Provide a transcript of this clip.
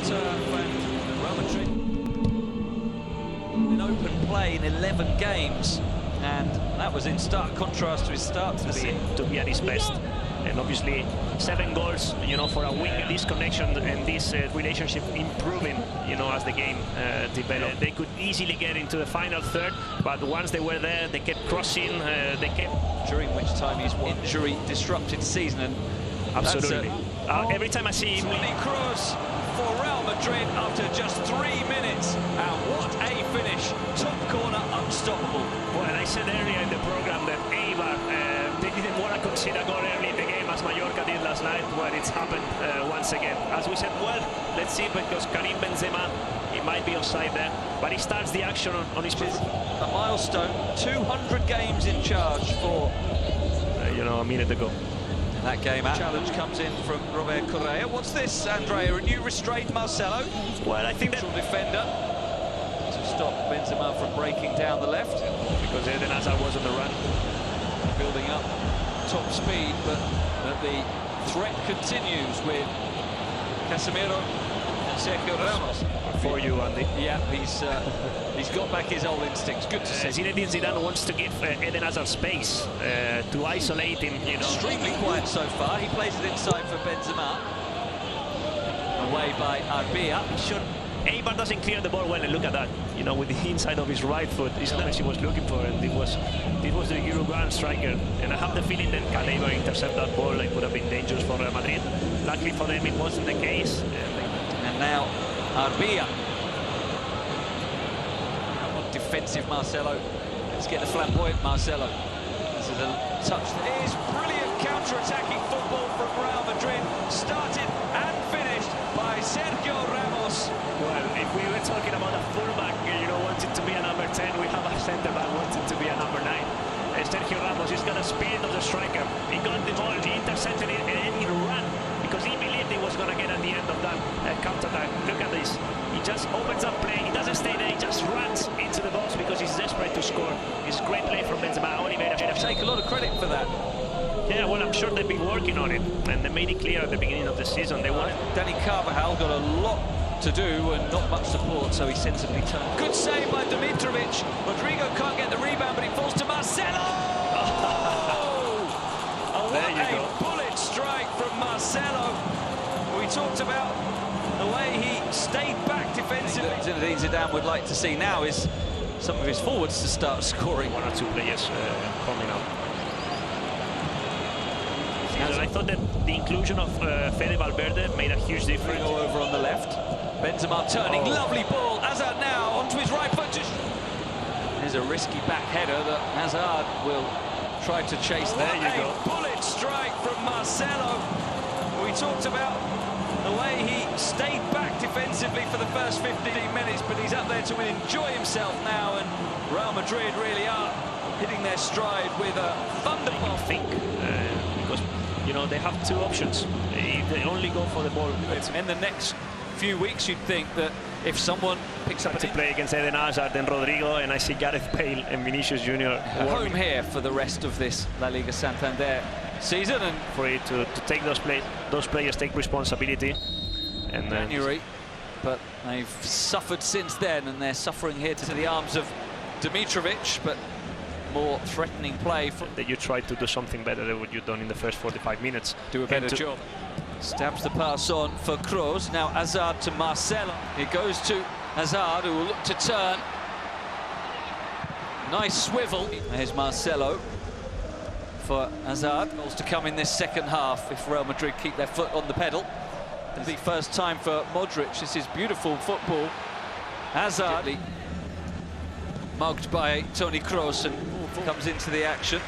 turf, and Real Madrid in open play in 11 games, and that was in stark contrast to his start to the season. To be at his best, and obviously 7 goals, you know, for a week. This connection and this relationship improving, you know, as the game developed. They could easily get into the final third, but once they were there, they kept crossing. They kept, during which time his injury-disrupted season, and absolutely. Every time I see him, Toni Kroos for Real Madrid after just 3 minutes, and what a finish! Top corner, unstoppable. Well, I said earlier in the program that Eіbаr, they didn't want to concede a goal early in the game as Mallorca did last night. Well, it's happened once again. As we said, well, let's see, because Karim Benzema, he might be offside there, but he starts the action on his pitch. A milestone, 200 games in charge for, you know, a minute ago. That game. Challenge comes in from Robert Correa. What's this, Andrea? A new restraint, Marcelo? Well, I think that defender to stop Benzema from breaking down the left, because Edenazar was on the run, building up top speed, but the threat continues with Casemiro and Sergio Ramos. For you, Andy. Yeah, he's got back his old instincts. Good to see. Zinedine Zidane wants to give Edenazar space to isolate him. You know, extremely quiet so far. He plays it inside for Benzema. Away by Arbia. Sure. Eіbаr doesn't clear the ball well, and look at that. You know, with the inside of his right foot, it's not as he was looking for, and it was the Uruguayan striker. And I have the feeling that can Eіbаr intercept that ball, it would have been dangerous for Real Madrid. Luckily for them, it wasn't the case. And now Arbia. Defensive Marcelo. Let's get the flamboyant Marcelo. This is a touch. It is brilliant counter-attacking football from Real Madrid. Started and finished by Sergio Ramos. Well, if we were talking about a fullback, you know, wanting to be a number 10, we have a centre-back wanting to be a number 9. Sergio Ramos, he's got a spirit of the striker. He got the ball, he intercepted it, and then he ran, because he believed he was going to get at the end of that counter-attack. Look at this. He just opens up play, he doesn't stay there, he just runs into the box because he's desperate to score. It's great play from Benzema. Oliveira take a lot of credit for that. Yeah, well, I'm sure they've been working on it, and they made it clear at the beginning of the season they wanted. Dani Carvajal got a lot to do and not much support, so he sensibly turned. Good save by Dimitrovic. Rodrigo can't get the rebound, but he falls to Marcelo! Oh, what a bullet strike from Marcelo. We talked about the way he stayed back defensively. Zinedine Zidane would like to see now is some of his forwards to start scoring. 1 or 2 players coming up. I thought that the inclusion of Fede Valverde made a huge difference. Go over on the left. Benzema turning, lovely ball. Ηazard now onto his right foot. There's a risky back header that Ηazard will try to chase. There you go. Bullet strike from Marcelo. We talked about the way he stayed back defensively for the first 15 minutes, but he's up there to enjoy himself now, and Real Madrid really are hitting their stride with a thunderbolt. I think because, you know, they have 2 options. They only go for the ball. In the next few weeks, you'd think that if someone picks up to play against Eden Hazard and Rodrigo, and I see Gareth Bale and Vinicius Junior home here for the rest of this La Liga Santander season, and for it to take those players take responsibility. And January, but they've suffered since then, and they're suffering here to the arms of Dimitrovic, but more threatening play. That you tried to do something better than what you've done in the first 45 minutes. Do a better job. Stabs the pass on for Kroos. Now Ηazard to Marcelo. It goes to Ηazard, who will look to turn. Nice swivel. There's Marcelo for Ηazard. Goals to come in this second half if Real Madrid keep their foot on the pedal. It'll be first time for Modric. This is beautiful football. Ηazard mugged by Toni Kroos and comes into the action.